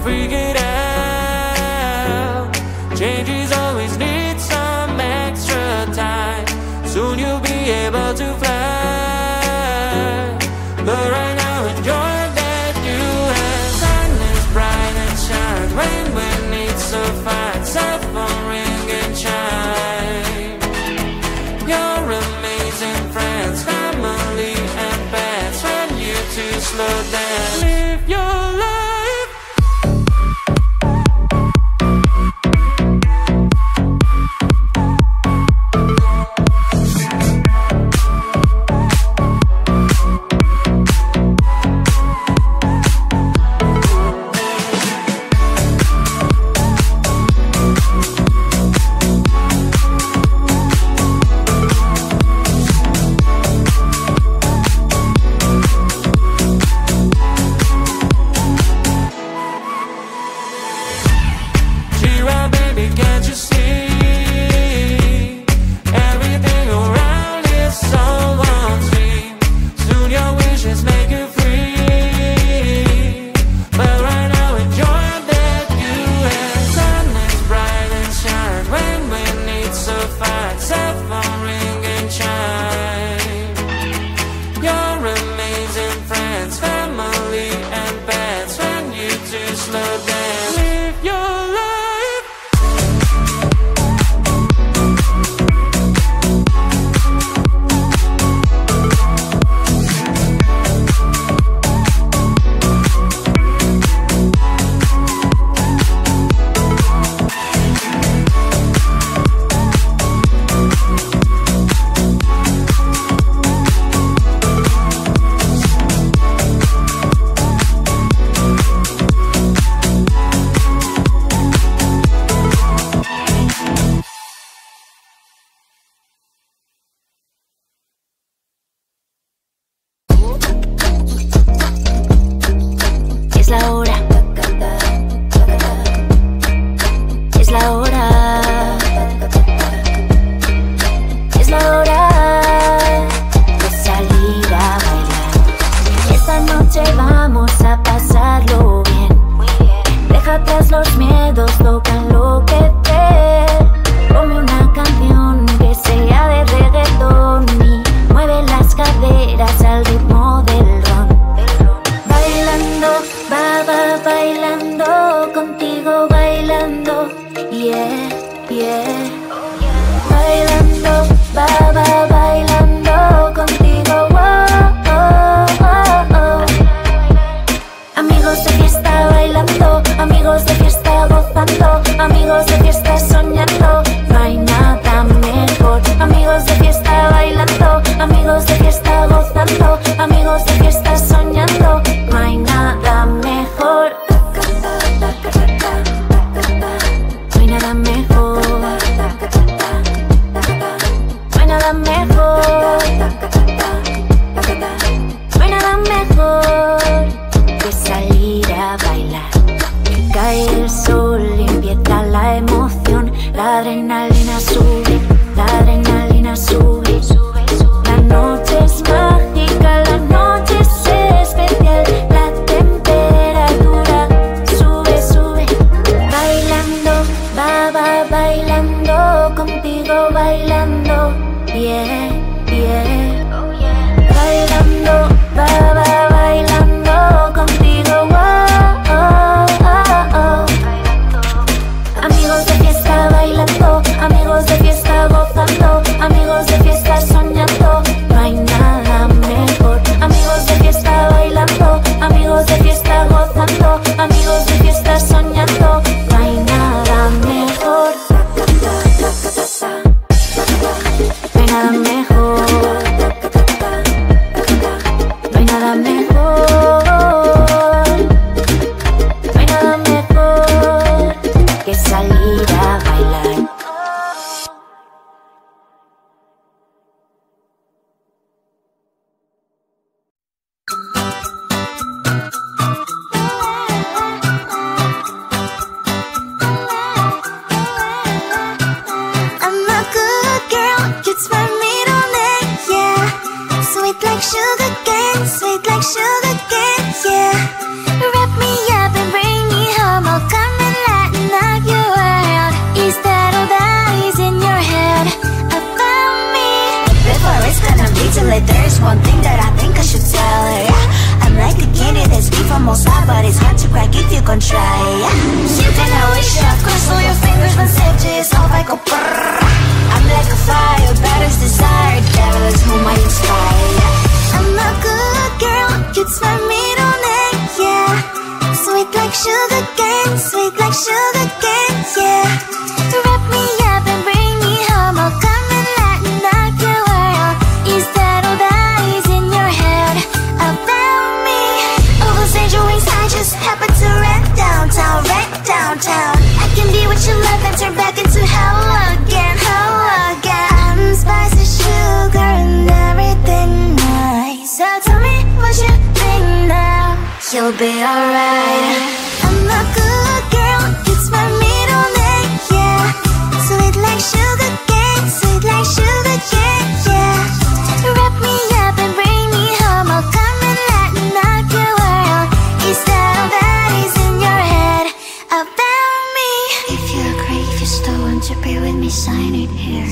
freak it out. Changes always need some extra time. Soon you'll be able to fly. But right now enjoy that you have. Sun is bright and shines when it's so fine. Cell phone ring and chime. Your amazing friends, family and pets. When you two slow down, live your life. Sweet like sugar cane, sweet like sugar. gon' try. You can always chef, cross all your fingers when safety is off, I go brrrr. I'm like a fire, battles desire, devil is whom I inspire. I'm a good girl, you'd smell me on it, yeah. Sweet like sugar cane, sweet like sugar cane, yeah. Wrap me up and bring me home, I'll come and lighten up your world. Is that all that is in your head about me? All those angel wings I just happen to rent downtown, right downtown. I can be what you love and turn back into hell again, hell again. I'm spicy sugar and everything nice. So tell me what you think now, you'll be alright. I'm a good girl, it's my middle name, yeah. Sweet like sugar cane, sweet like sugar cane, yeah. Wrap me up and bring me home, I'll come and lighten up your world. Is that all that is in your head about me? If you agree, if you still want to be with me, sign it here.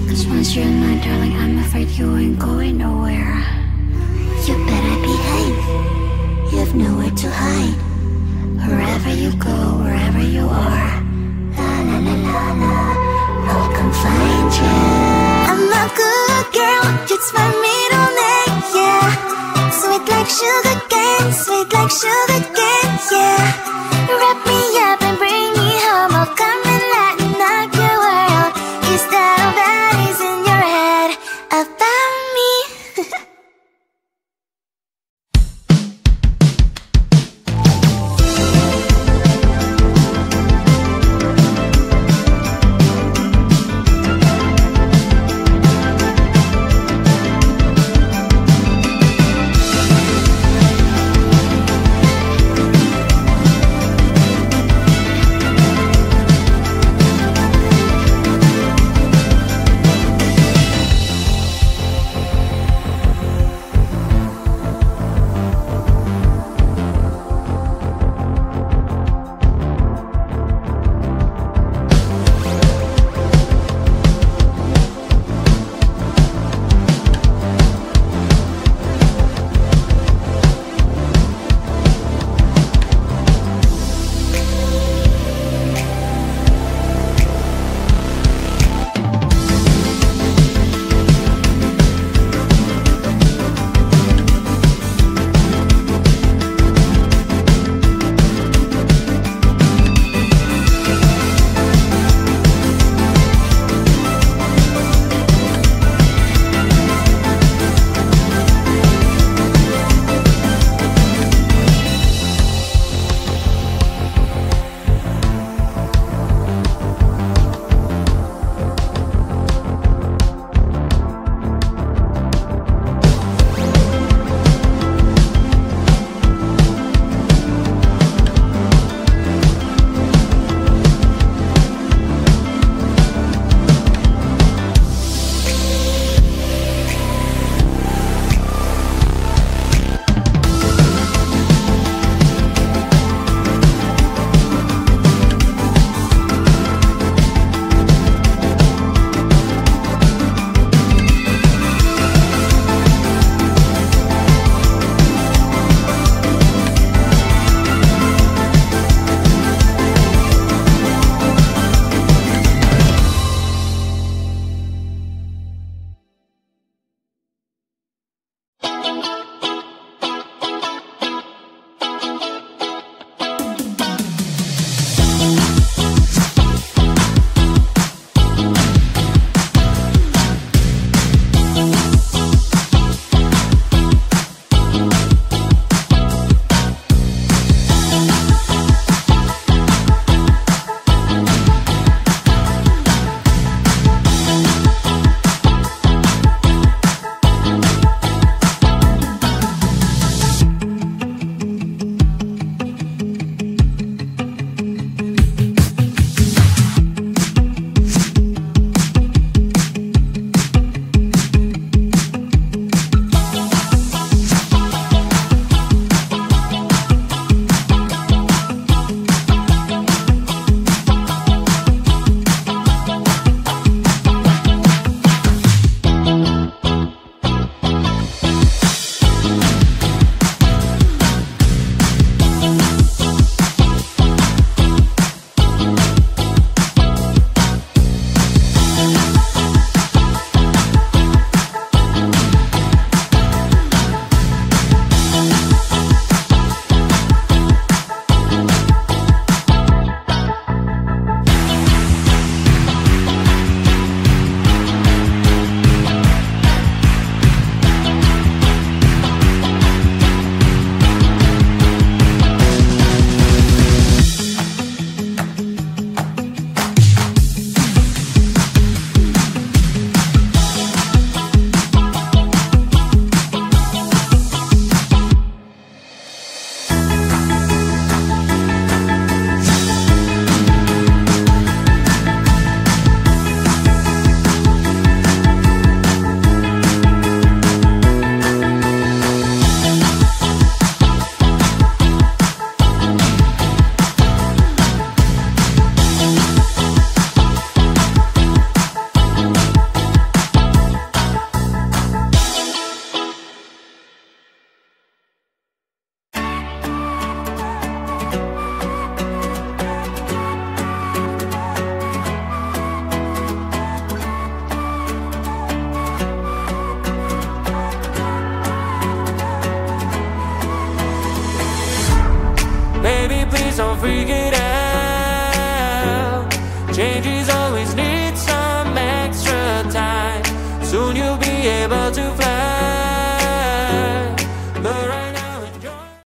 Cause once you're mine, darling, I'm afraid you ain't going nowhere. You better behave, you have nowhere to hide. Wherever you go, wherever you are, la la la la la, I'll come find you. I'm a good girl, it's my middle name, yeah. Sweet like sugar cane, sweet like sugar cane, yeah. Wrap me up and bring me home, I'll come and lighten up your world. Is that all that is in your head about me? freak it out. Changes always need some extra time. Soon you'll be able to fly.